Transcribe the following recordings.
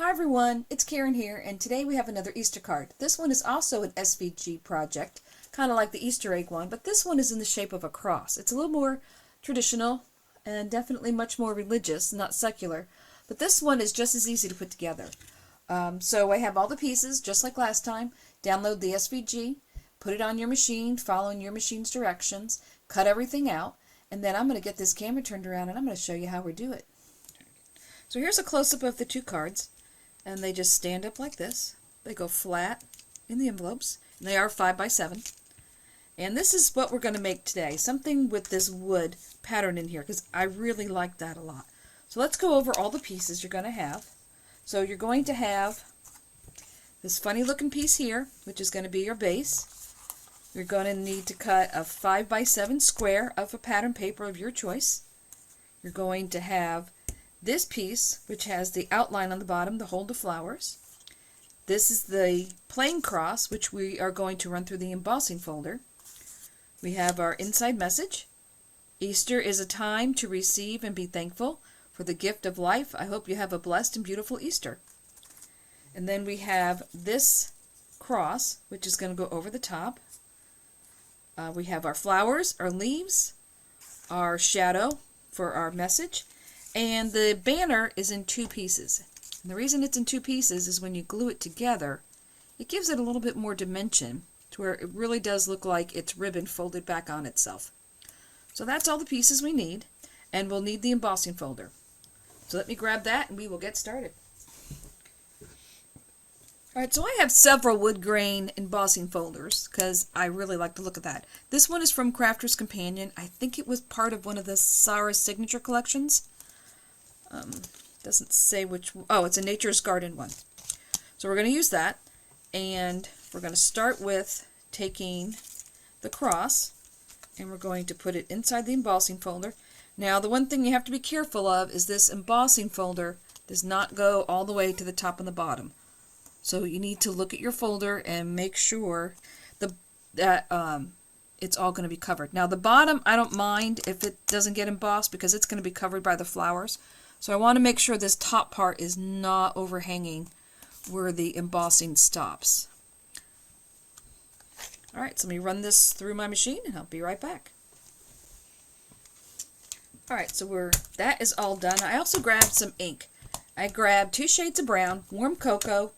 Hi everyone, it's Karen here, and today we have another Easter card. This one is also an SVG project, kind of like the Easter egg one, but this one is in the shape of a cross. It's a little more traditional and definitely much more religious, not secular, but this one is just as easy to put together. So I have all the pieces, just like last time. Download the SVG, put it on your machine, following your machine's directions, cut everything out, and then I'm going to get this camera turned around and I'm going to show you how we do it. So here's a close-up of the two cards. And they just stand up like this. They go flat in the envelopes. And they are 5x7. And this is what we're going to make today. Something with this wood pattern in here, because I really like that a lot. So let's go over all the pieces you're going to have. So you're going to have this funny looking piece here, which is going to be your base. You're going to need to cut a 5x7 square of a pattern paper of your choice. You're going to have this piece, which has the outline on the bottom to hold the flowers. This is the plain cross, which we are going to run through the embossing folder. We have our inside message. Easter is a time to receive and be thankful for the gift of life. I hope you have a blessed and beautiful Easter. And then we have this cross, which is going to go over the top. We have our flowers, our leaves, our shadow for our message. And the banner is in two pieces. And the reason it's in two pieces is when you glue it together, it gives it a little bit more dimension to where it really does look like it's ribbon folded back on itself. So that's all the pieces we need, and we'll need the embossing folder. So let me grab that and we will get started. Alright, so I have several wood grain embossing folders because I really like the look of that. This one is from Crafter's Companion. I think it was part of one of the Sarah's signature collections. Doesn't say which. Oh, it's a Nature's Garden one. So we're going to use that, and we're going to start with taking the cross, and we're going to put it inside the embossing folder. Now, the one thing you have to be careful of is this embossing folder does not go all the way to the top and the bottom. So you need to look at your folder and make sure that it's all going to be covered. Now, the bottom, I don't mind if it doesn't get embossed because it's going to be covered by the flowers. So I want to make sure this top part is not overhanging where the embossing stops. Alright, so let me run this through my machine and I'll be right back. Alright, so that is all done. I also grabbed some ink. I grabbed 2 shades of brown, warm cocoa,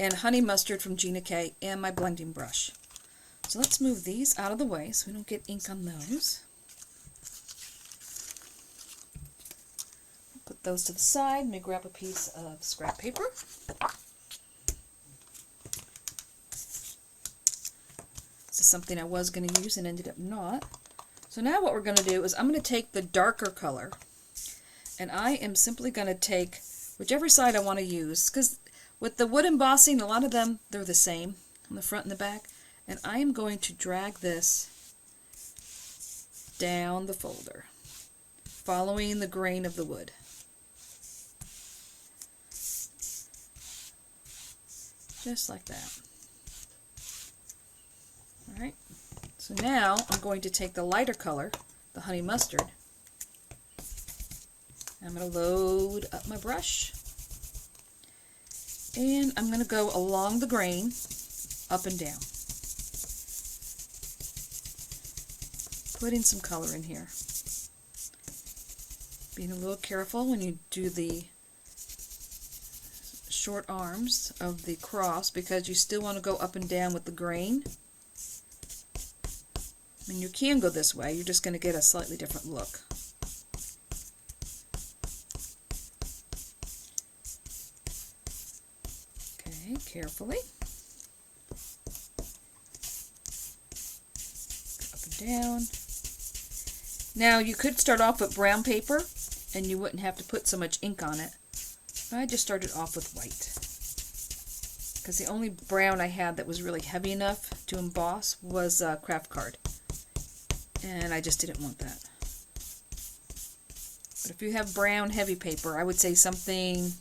and honey mustard from Gina K, and my blending brush. So let's move these out of the way so we don't get ink on those. Put those to the side. Let me grab a piece of scrap paper. This is something I was going to use and ended up not. So now what we're going to do is I'm going to take the darker color, and I am simply going to take whichever side I want to use, because with the wood embossing, a lot of them, they're the same on the front and the back, and I am going to drag this down the folder, following the grain of the wood. Just like that. Alright, so now I'm going to take the lighter color, the honey mustard, and I'm going to load up my brush, and I'm going to go along the grain, up and down, putting some color in here. Being a little careful when you do the short arms of the cross because you still want to go up and down with the grain. I mean, you can go this way, you're just going to get a slightly different look. Okay, carefully. Up and down. Now, you could start off with brown paper and you wouldn't have to put so much ink on it. I just started off with white because the only brown I had that was really heavy enough to emboss was craft card, and I just didn't want that. But if you have brown heavy paper, I would say something,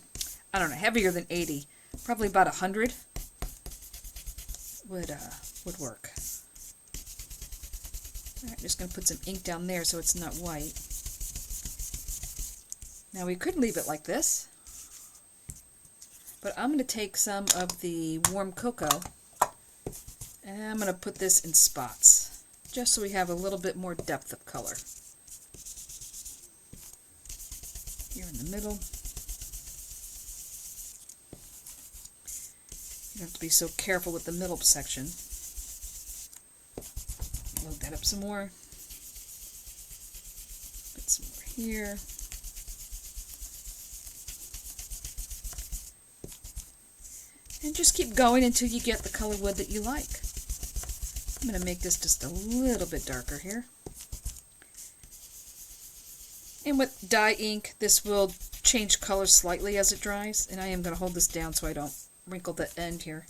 I don't know, heavier than 80, probably about 100 would work. Alright, I'm just going to put some ink down there so it's not white. Now we could leave it like this, But I'm going to take some of the warm cocoa and I'm going to put this in spots, just so we have a little bit more depth of color. Here in the middle. You have to be so careful with the middle section. Load that up some more. Put some more here. And just keep going until you get the color wood that you like. I'm going to make this just a little bit darker here. And with dye ink, this will change color slightly as it dries. And I am going to hold this down so I don't wrinkle the end here.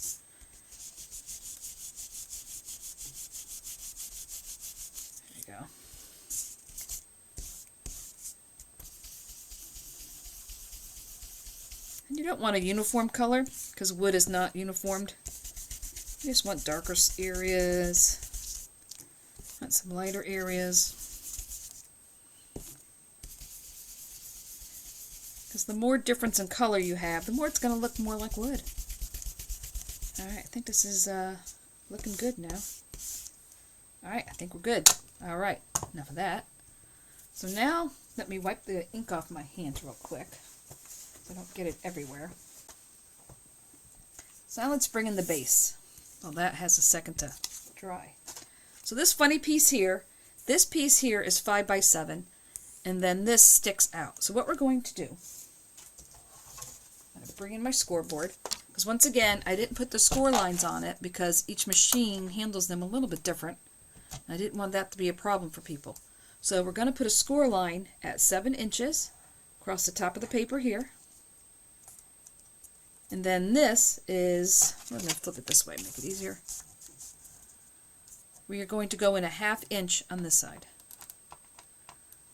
There you go. And you don't want a uniform color because wood is not uniformed. You just want darker areas, want some lighter areas. Because the more difference in color you have, the more it's going to look more like wood. Alright, I think this is looking good now. Alright, I think we're good. Alright, enough of that. So now, let me wipe the ink off my hands real quick, so I don't get it everywhere. So now let's bring in the base. Well, that has a second to dry. So this funny piece here, this piece here is 5 by 7, and then this sticks out. So what we're going to do, I'm going to bring in my scoreboard, because once again, I didn't put the score lines on it because each machine handles them a little bit different. I didn't want that to be a problem for people. So we're going to put a score line at 7 inches across the top of the paper here. And then this is, I'm going to flip it this way, make it easier. We are going to go in a 1/2 inch on this side.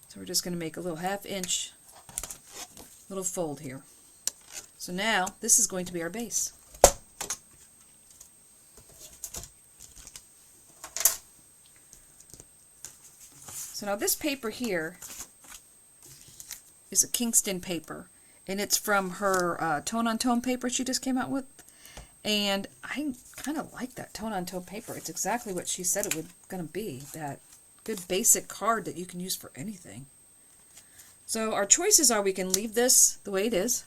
So we're just going to make a little 1/2 inch little fold here. So now this is going to be our base. So now this paper here is a Kingston paper. And it's from her tone-on-tone paper she just came out with. And I kind of like that tone-on-tone paper. It's exactly what she said it was going to be. That good basic card that you can use for anything. So our choices are we can leave this the way it is.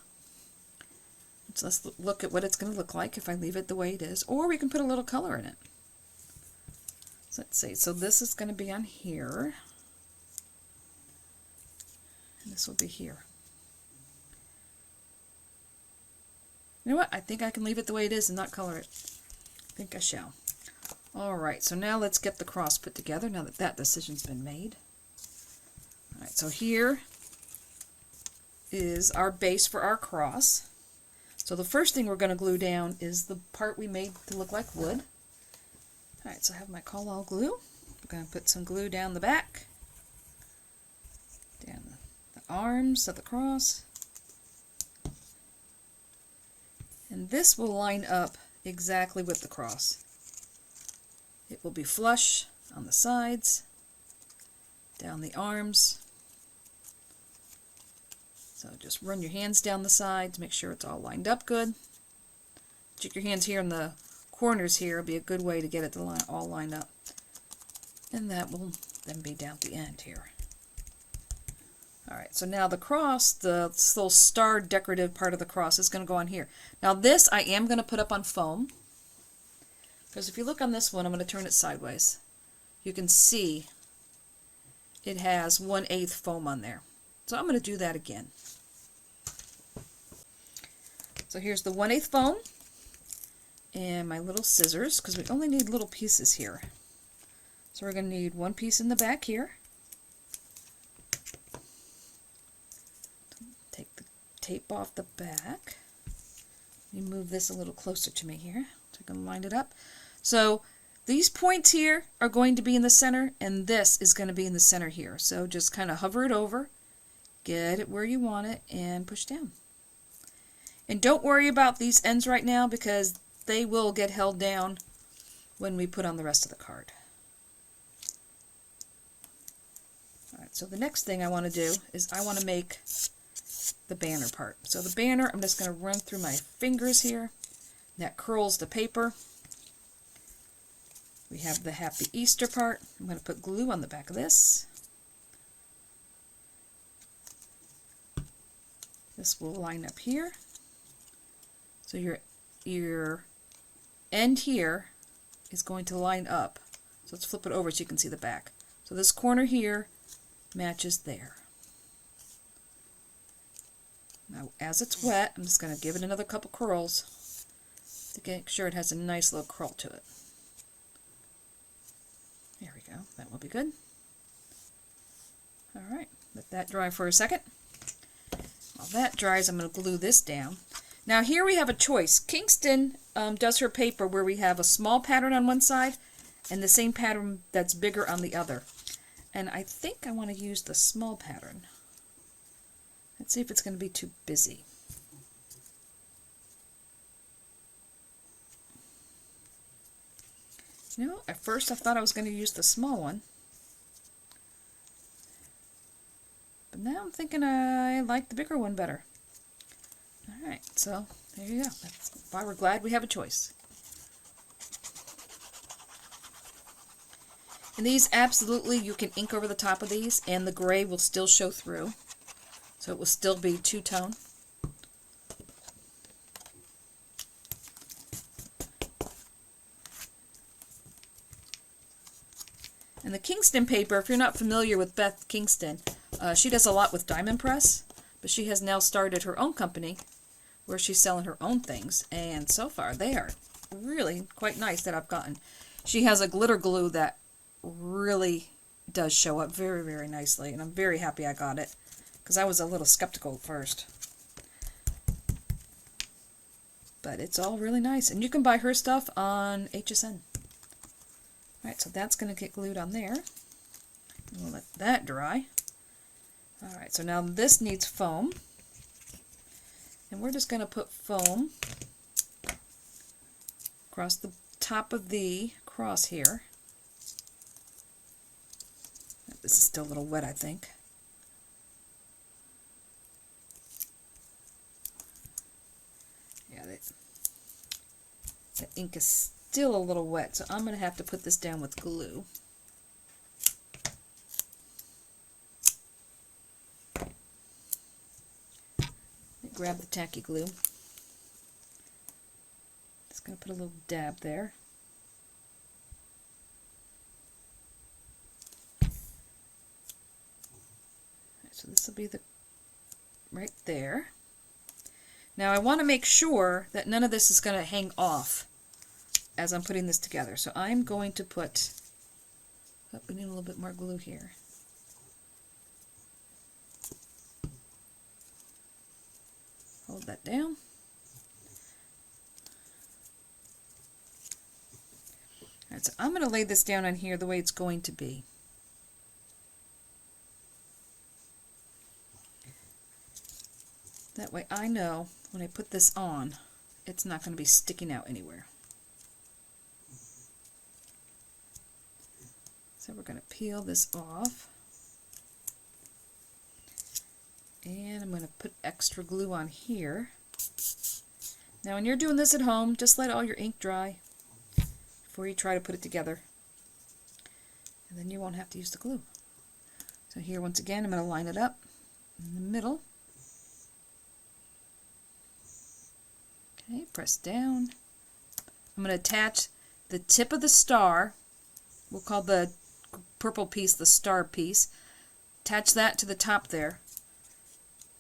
So let's look at what it's going to look like if I leave it the way it is. Or we can put a little color in it. So let's see. So this is going to be on here. And this will be here. You know what? I think I can leave it the way it is and not color it. I think I shall. Alright, so now let's get the cross put together now that that decision's been made. Alright, so here is our base for our cross. So the first thing we're going to glue down is the part we made to look like wood. Alright, so I have my Collall glue. I'm going to put some glue down the back, down the arms of the cross. And this will line up exactly with the cross. It will be flush on the sides, down the arms. So just run your hands down the sides, make sure it's all lined up good. Stick your hands here in the corners here will be a good way to get it to all line up. And that will then be down at the end here. Alright, so now the cross, the little star decorative part of the cross is going to go on here. Now this I am going to put up on foam. Because if you look on this one, I'm going to turn it sideways. You can see it has 1/8 foam on there. So I'm going to do that again. So here's the 1/8 foam. And my little scissors, because we only need little pieces here. So we're going to need one piece in the back here. Take the tape off the back. Let me move this a little closer to me here so I can line it up. So these points here are going to be in the center, and this is going to be in the center here. So just kind of hover it over, get it where you want it, and push down. And don't worry about these ends right now because they will get held down when we put on the rest of the card. Alright, so the next thing I want to do is I want to make the banner part. So the banner, I'm just going to run through my fingers here. That curls the paper. We have the Happy Easter part. I'm going to put glue on the back of this. This will line up here. So your end here is going to line up. So let's flip it over so you can see the back. So this corner here matches there. Now as it's wet, I'm just going to give it another couple curls to make sure it has a nice little curl to it. There we go. That will be good. Alright, let that dry for a second. While that dries, I'm going to glue this down. Now here we have a choice. Kingston does her paper where we have a small pattern on one side and the same pattern that's bigger on the other. And I think I want to use the small pattern. Let's see if it's going to be too busy. You know, at first I thought I was going to use the small one. But now I'm thinking I like the bigger one better. Alright, so there you go. That's why we're glad we have a choice. And these, absolutely, you can ink over the top of these and the gray will still show through. So it will still be two-tone. And the Kingston paper, if you're not familiar with Beth Kingston, she does a lot with Diamond Press, but she has now started her own company where she's selling her own things, and so far they are really quite nice that I've gotten. She has a glitter glue that really does show up very, very nicely, and I'm very happy I got it because I was a little skeptical at first. But it's all really nice, and you can buy her stuff on HSN. Alright, so that's going to get glued on there. We'll let that dry. Alright, so now this needs foam. And we're just going to put foam across the top of the cross here. This is still a little wet, I think. Yeah, the ink is still a little wet, so I'm going to have to put this down with glue. Grab the tacky glue. Just going to put a little dab there. So this will be the right there. Now I want to make sure that none of this is going to hang off as I'm putting this together. So I'm going to put, oh, we need a little bit more glue here. Hold that down. Alright, so I'm going to lay this down on here the way it's going to be. That way I know when I put this on, it's not going to be sticking out anywhere. So we're going to peel this off. And I'm going to put extra glue on here. Now when you're doing this at home, just let all your ink dry before you try to put it together. And then you won't have to use the glue. So here once again I'm going to line it up in the middle. Okay, press down. I'm going to attach the tip of the star. We'll call the purple piece the star piece. Attach that to the top there.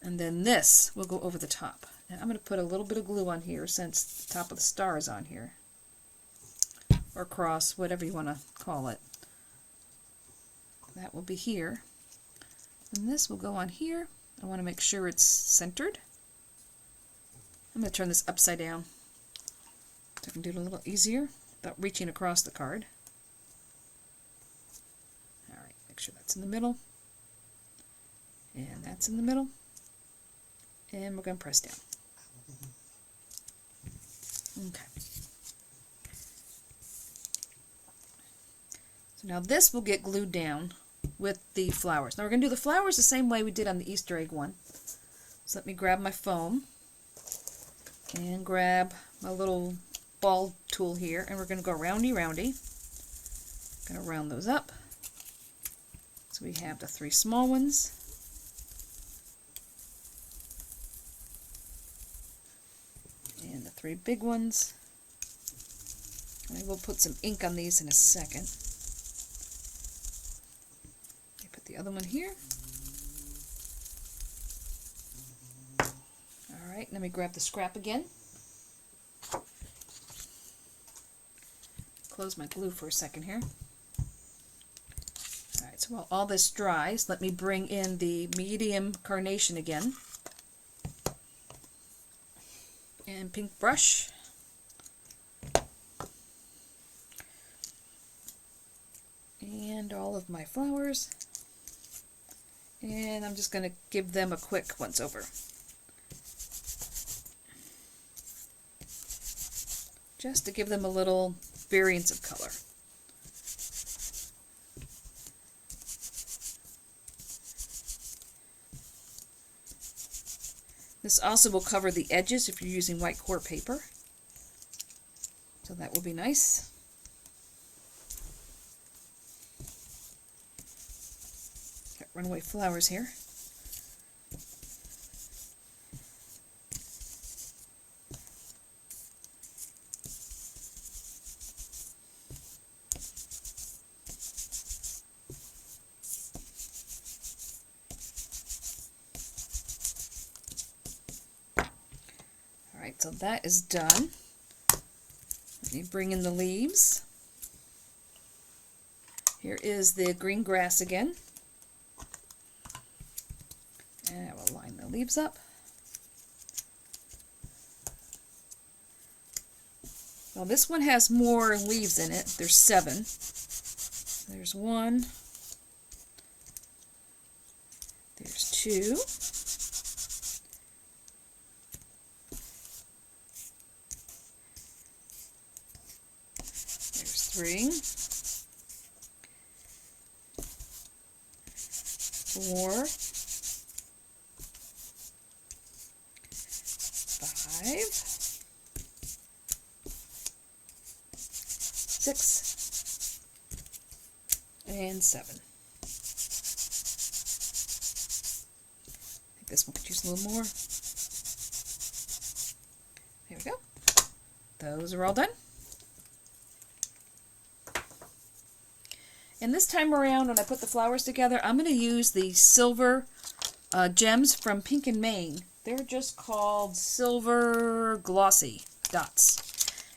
And then this will go over the top. And I'm going to put a little bit of glue on here since the top of the star is on here. Or cross, whatever you want to call it. That will be here. And this will go on here. I want to make sure it's centered. I'm going to turn this upside down so I can do it a little easier without reaching across the card. Alright, make sure that's in the middle. And that's in the middle. And we're going to press down. Okay. So now this will get glued down with the flowers. Now we're going to do the flowers the same way we did on the Easter egg one. So let me grab my foam and grab my little ball tool here, and we're going to go roundy roundy. Going to round those up. So we have the 3 small ones. And the 3 big ones. And I will put some ink on these in a second. I put the other one here. Alright, let me grab the scrap again. Close my glue for a second here. Alright, so while all this dries, let me bring in the medium carnation again. And pink brush. And all of my flowers. And I'm just going to give them a quick once over. Just to give them a little variance of color. This also will cover the edges if you're using white core paper. So that will be nice. Got runaway flowers here. Alright, so that is done. Let me bring in the leaves. Here is the green grass again. And I will line the leaves up. Well, this one has more leaves in it. There's 7. There's 1. There's 2. There's 3. 4. 5. 6. And 7. I think this one could use a little more. There we go. Those are all done. And this time around, when I put the flowers together, I'm going to use the silver gems from Pink and Maine. They're just called Silver Glossy Dots.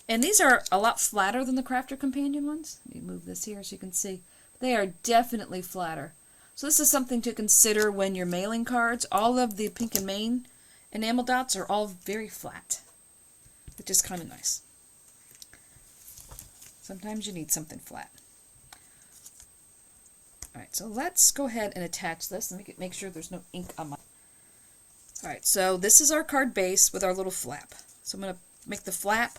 And these are a lot flatter than the Crafter Companion ones. Let me move this here so you can see. They are definitely flatter. So this is something to consider when you're mailing cards. All of the Pink and Maine enamel dots are all very flat, which is kind of nice. Sometimes you need something flat. Alright, so let's go ahead and attach this. Let me make sure there's no ink on my... Alright, so this is our card base with our little flap. So I'm going to make the flap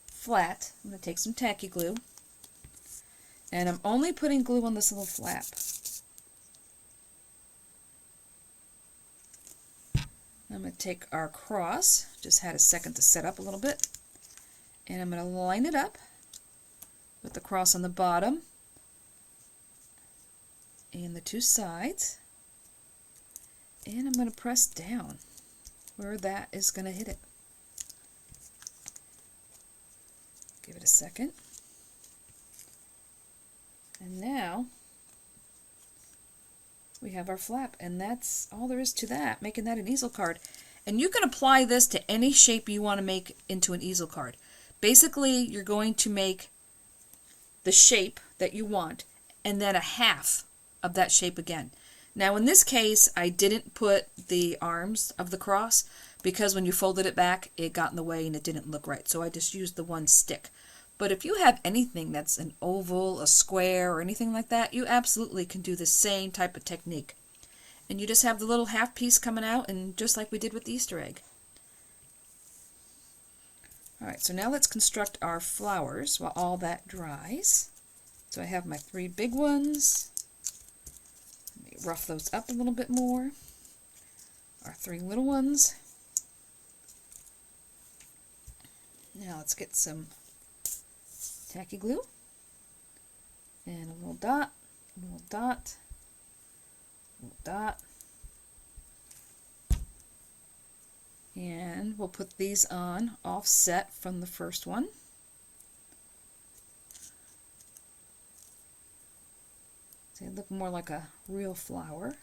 flat. I'm going to take some tacky glue. And I'm only putting glue on this little flap. I'm going to take our cross. Just had a second to set up a little bit. And I'm going to line it up with the cross on the bottom. And the 2 sides, and I'm going to press down where that is going to hit it. Give it a second. And now we have our flap, and that's all there is to that, making that an easel card. And you can apply this to any shape you want to make into an easel card. Basically, you're going to make the shape that you want, and then a half of that shape again. Now in this case, I didn't put the arms of the cross because when you folded it back, it got in the way and it didn't look right. So I just used the one stick. But if you have anything that's an oval, a square, or anything like that, you absolutely can do the same type of technique. And you just have the little half piece coming out, and just like we did with the Easter egg. Alright, so now let's construct our flowers while all that dries. So I have my 3 big ones. Rough those up a little bit more. our 3 little ones. Now let's get some tacky glue and a little dot, a little dot, a little dot. And we'll put these on offset from the first one. So they look more like a real flower.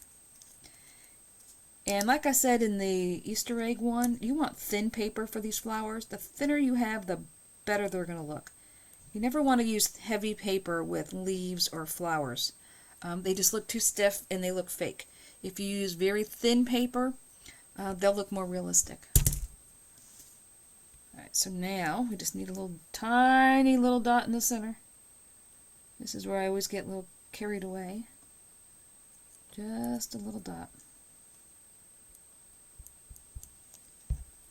And like I said in the Easter egg one, you want thin paper for these flowers. The thinner you have, the better they're going to look. You never want to use heavy paper with leaves or flowers. They just look too stiff and they look fake. If you use very thin paper, they'll look more realistic. Alright, so now we just need a little tiny little dot in the center. This is where I always get a little carried away. Just a little dot.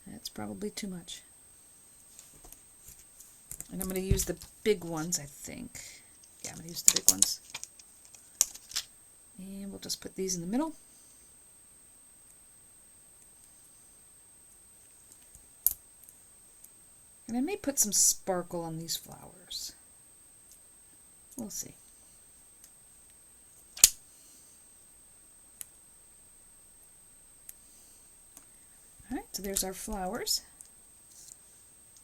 That's probably too much. And I'm going to use the big ones, I think. Yeah, I'm going to use the big ones. And we'll just put these in the middle. And I may put some sparkle on these flowers. We'll see. Alright, so there's our flowers.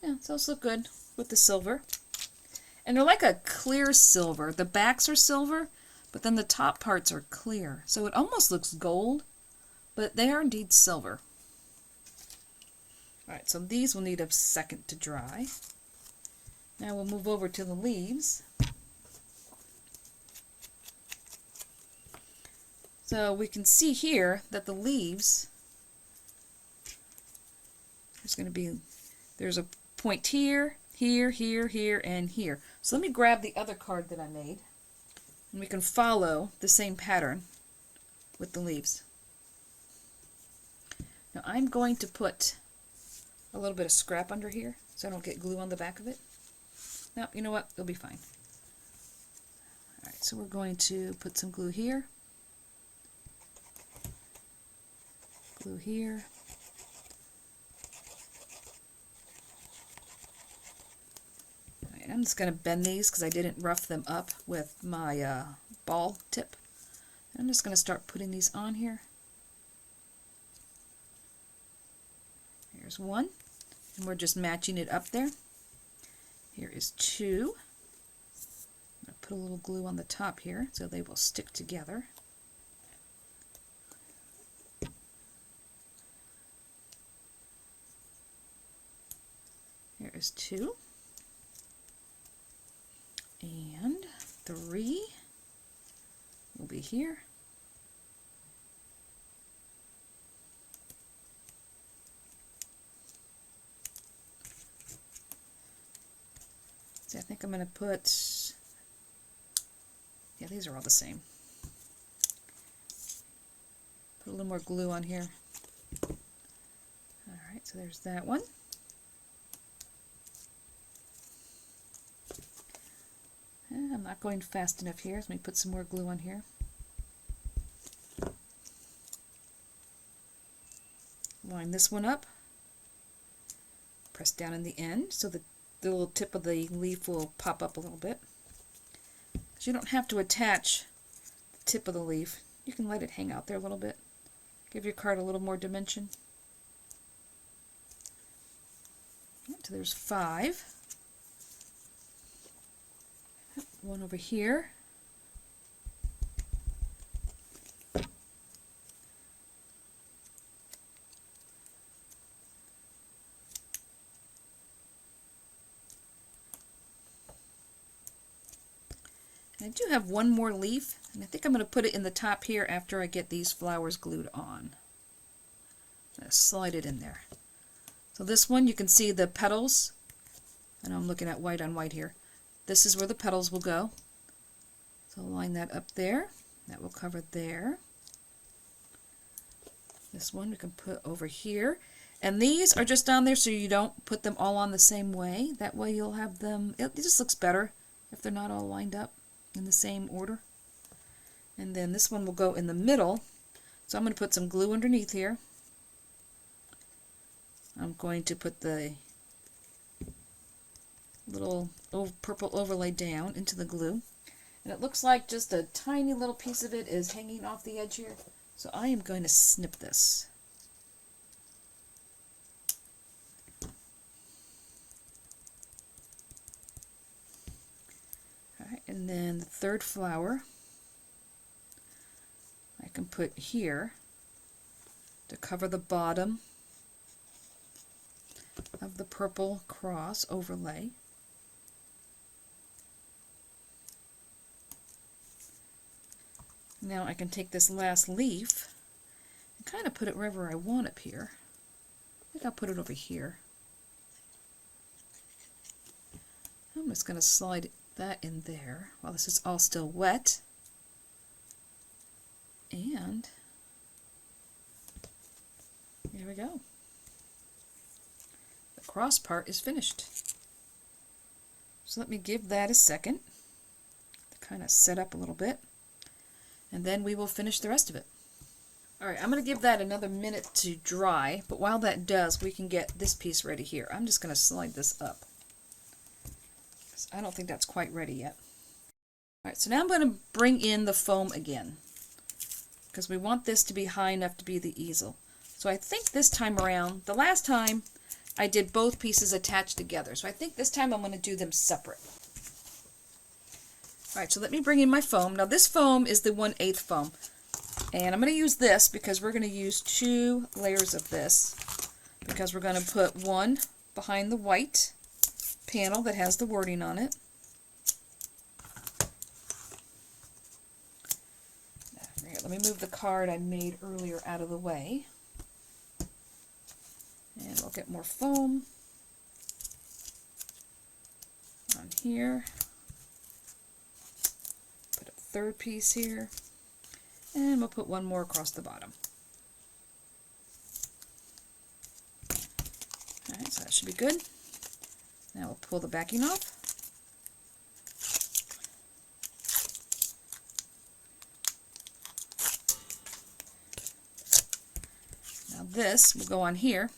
Yeah, those look good with the silver. And they're like a clear silver. The backs are silver, but then the top parts are clear. So it almost looks gold, but they are indeed silver. Alright, so these will need a second to dry. Now we'll move over to the leaves. So we can see here that the leaves, there's a point here, here, here, here, and here. So let me grab the other card that I made, and we can follow the same pattern with the leaves. Now I'm going to put a little bit of scrap under here so I don't get glue on the back of it. No, you know what? It'll be fine. Alright, so we're going to put some glue here. Glue here. Alright, I'm just going to bend these because I didn't rough them up with my ball tip. And I'm just going to start putting these on here. Here's one, and we're just matching it up there. Here is 2. I'm going to put a little glue on the top here so they will stick together. Here is 2. And 3 will be here. See, I think I'm going to put, yeah, these are all the same. Put a little more glue on here. Alright, so there's that one. And I'm not going fast enough here, so let me put some more glue on here. Line this one up. Press down in the end so that the little tip of the leaf will pop up a little bit. So you don't have to attach the tip of the leaf. You can let it hang out there a little bit. Give your card a little more dimension. So there's 5. One over here. And I do have one more leaf, and I think I'm going to put it in the top here after I get these flowers glued on. I'm going to slide it in there. So this one, you can see the petals, and I'm looking at white on white here. This is where the petals will go. So line that up there. That will cover there. This one we can put over here. And these are just down there so you don't put them all on the same way. That way you'll have them, it just looks better if they're not all lined up in the same order. And then this one will go in the middle. So I'm going to put some glue underneath here. I'm going to put the little purple overlay down into the glue. And it looks like just a tiny little piece of it is hanging off the edge here. So I am going to snip this. Alright, and then the third flower I can put here to cover the bottom of the purple cross overlay. Now I can take this last leaf and kind of put it wherever I want up here. I think I'll put it over here. I'm just going to slide that in there while this is all still wet. And there we go. The cross part is finished. So let me give that a second to kind of set up a little bit. And then we will finish the rest of it. Alright, I'm going to give that another minute to dry, but while that does, we can get this piece ready here. I'm just going to slide this up. I don't think that's quite ready yet. Alright, so now I'm going to bring in the foam again, because we want this to be high enough to be the easel. So I think this time around, the last time I did both pieces attached together, so I think this time I'm going to do them separate. Alright, so let me bring in my foam. Now this foam is the 1/8 foam. And I'm going to use this because we're going to use 2 layers of this. Because we're going to put one behind the white panel that has the wording on it. Here, let me move the card I made earlier out of the way. And we'll get more foam on here. Third piece here, and we'll put one more across the bottom. Alright, so that should be good. Now we'll pull the backing off. Now this will go on here.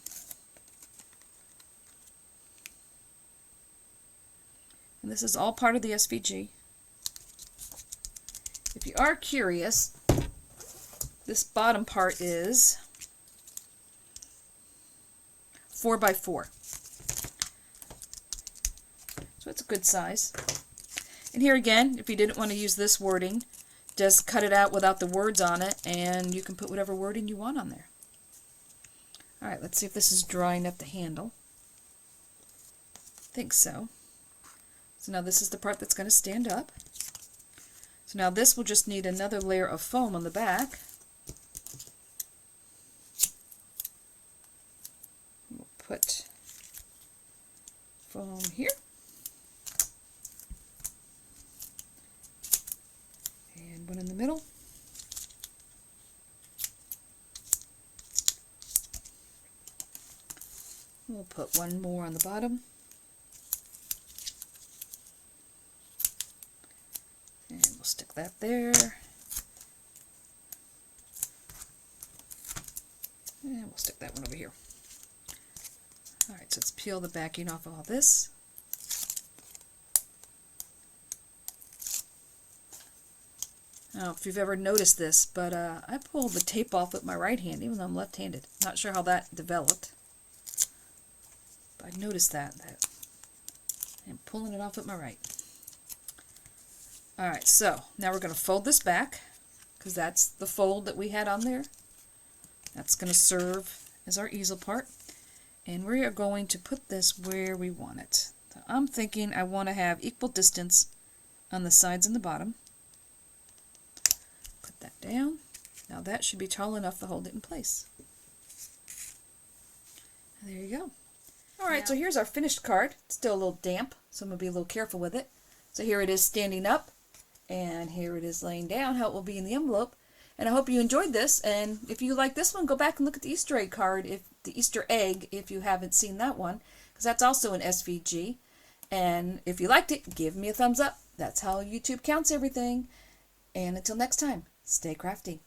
And this is all part of the SVG. If you are curious, this bottom part is 4x4. So it's a good size. And here again, if you didn't want to use this wording, just cut it out without the words on it, and you can put whatever wording you want on there. Alright, let's see if this is drying up the handle. I think so. So now this is the part that's going to stand up. So now this will just need another layer of foam on the back. We'll put foam here. And one in the middle. We'll put one more on the bottom. And we'll stick that there. And we'll stick that one over here. Alright, so let's peel the backing off of all this. I don't know if you've ever noticed this, but I pulled the tape off with my right hand, even though I'm left-handed. Not sure how that developed. But I noticed that I'm pulling it off with my right. Alright, so now we're going to fold this back, because that's the fold that we had on there. That's going to serve as our easel part. And we are going to put this where we want it. So I'm thinking I want to have equal distance on the sides and the bottom. Put that down. Now that should be tall enough to hold it in place. And there you go. Alright, so here's our finished card. It's still a little damp, so I'm going to be a little careful with it. So here it is standing up, and here it is laying down, how it will be in the envelope. And I hope you enjoyed this, and if you like this one, go back and look at the Easter egg card, the Easter egg, if you haven't seen that one, because that's also an SVG. And if you liked it, give me a thumbs up. That's how YouTube counts everything. And until next time, stay crafty.